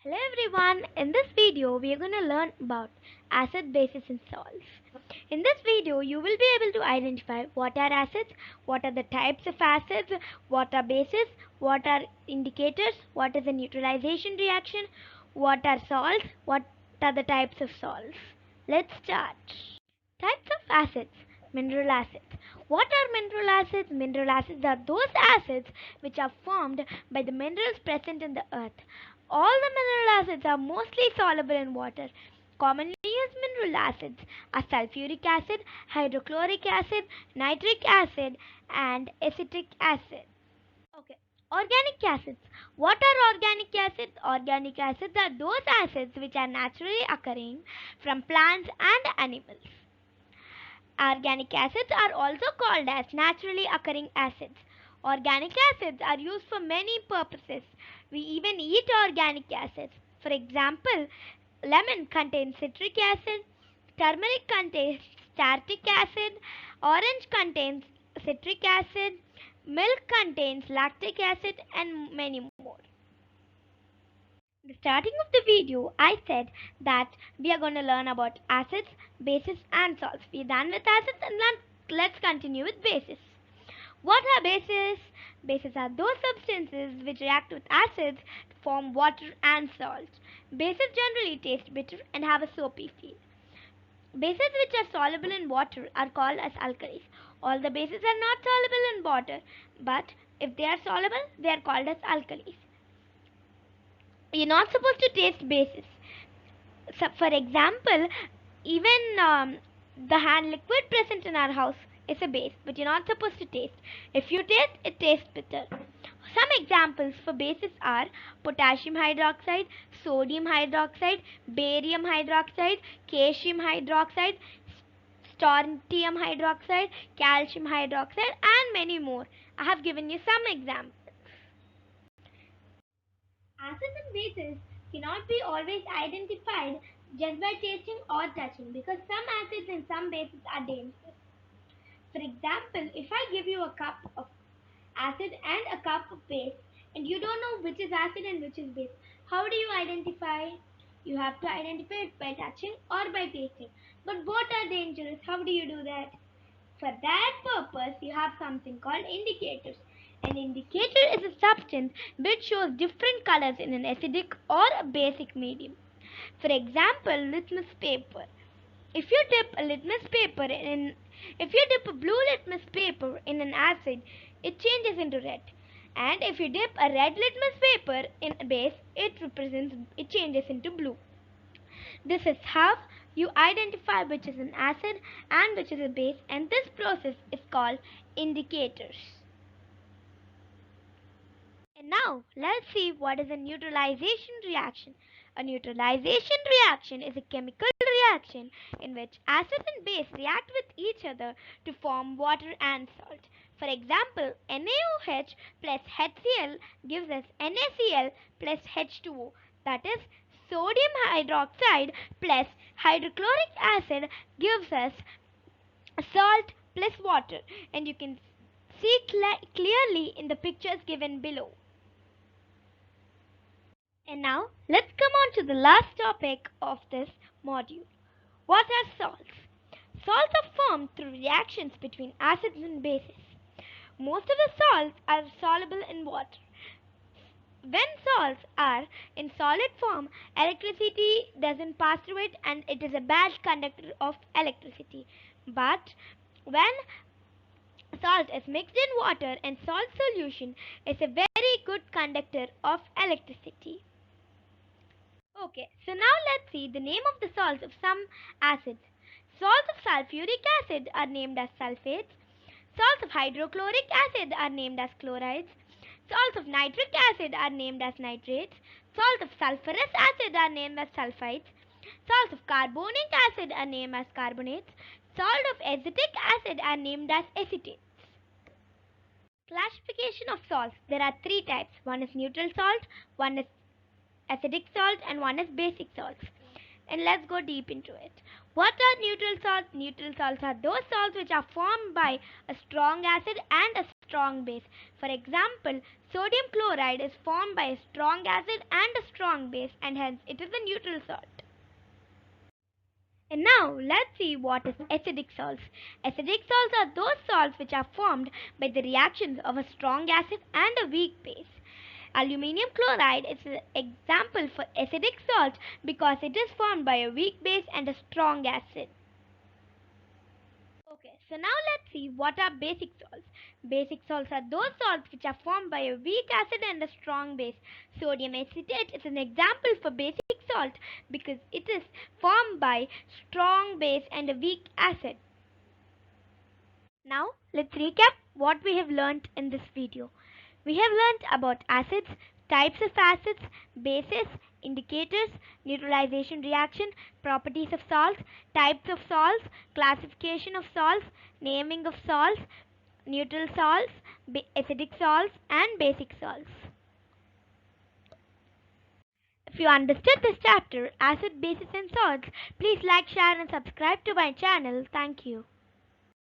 Hello everyone, in this video we are going to learn about acid, bases and salts. In this video you will be able to identify what are acids, what are the types of acids, what are bases, what are indicators, what is a neutralization reaction, what are salts, what are the types of salts. Let's start. Types of acids. Mineral acids. What are mineral acids? Mineral acids are those acids which are formed by the minerals present in the earth. All the mineral acids are mostly soluble in water. Commonly used mineral acids are sulfuric acid, hydrochloric acid, nitric acid, and acetic acid. Okay. Organic acids. What are organic acids? Organic acids are those acids which are naturally occurring from plants and animals. Organic acids are also called as naturally occurring acids. Organic acids are used for many purposes. We even eat organic acids. For example, lemon contains citric acid, turmeric contains tartic acid, orange contains citric acid, milk contains lactic acid, and many more. The starting of the video, I said that we are going to learn about acids, bases, and salts. We're done with acids and let's continue with bases. What are bases? Bases are those substances which react with acids to form water and salt. Bases generally taste bitter and have a soapy feel. Bases which are soluble in water are called as alkalis. All the bases are not soluble in water, but if they are soluble, they are called as alkalis. You're not supposed to taste bases. So, for example, even the hand liquid present in our house is a base, but you're not supposed to taste. If you taste, it tastes bitter. Some examples for bases are potassium hydroxide, sodium hydroxide, barium hydroxide, calcium hydroxide, strontium hydroxide, calcium hydroxide, and many more. I have given you some examples. Acids and bases cannot be always identified just by tasting or touching because some acids and some bases are dangerous. For example, if I give you a cup of acid and a cup of base and you don't know which is acid and which is base, how do you identify? You have to identify it by touching or by tasting. But both are dangerous. How do you do that? For that purpose, you have something called indicators. An indicator is a substance which shows different colors in an acidic or a basic medium. For example, litmus paper. If you dip a litmus paper in if you dip a blue litmus paper in an acid, it changes into red. And if you dip a red litmus paper in a base, it changes into blue. This is how you identify which is an acid and which is a base, and this process is called indicators. And now let's see what is a neutralization reaction. A neutralization reaction is a chemical reaction in which acid and base react with each other to form water and salt. For example, NaOH plus HCl gives us NaCl plus H2O, that is sodium hydroxide plus hydrochloric acid gives us salt plus water, and you can see clearly in the pictures given below. And now let's come on to the last topic of this module. What are salts? Salts are formed through reactions between acids and bases. Most of the salts are soluble in water. When salts are in solid form, electricity doesn't pass through it and it is a bad conductor of electricity. But when salt is mixed in water and salt solution is a very good conductor of electricity. Okay, so now let's see the name of the salts of some acids. Salts of sulfuric acid are named as sulfates. Salts of hydrochloric acid are named as chlorides. Salts of nitric acid are named as nitrates. Salts of sulfurous acid are named as sulfides. Salts of carbonic acid are named as carbonates. Salt of acetic acid are named as acetates. Classification of salts. There are three types. One is neutral salt, one is acidic salt, and one is basic salts. And let's go deep into it. What are neutral salts? Neutral salts are those salts which are formed by a strong acid and a strong base. For example, sodium chloride is formed by a strong acid and a strong base, and hence it is a neutral salt. And now let's see what is acidic salts. Acidic salts are those salts which are formed by the reactions of a strong acid and a weak base. Aluminium chloride is an example for acidic salt because it is formed by a weak base and a strong acid. Okay, so now let's see what are basic salts. Basic salts are those salts which are formed by a weak acid and a strong base. Sodium acetate is an example for basic salt because it is formed by strong base and a weak acid. Now let's recap what we have learned in this video. We have learned about acids, types of acids, bases, indicators, neutralization reaction, properties of salts, types of salts, classification of salts, naming of salts, neutral salts, acidic salts, and basic salts. If you understood this chapter, acid, bases, and salts, please like, share, and subscribe to my channel. Thank you.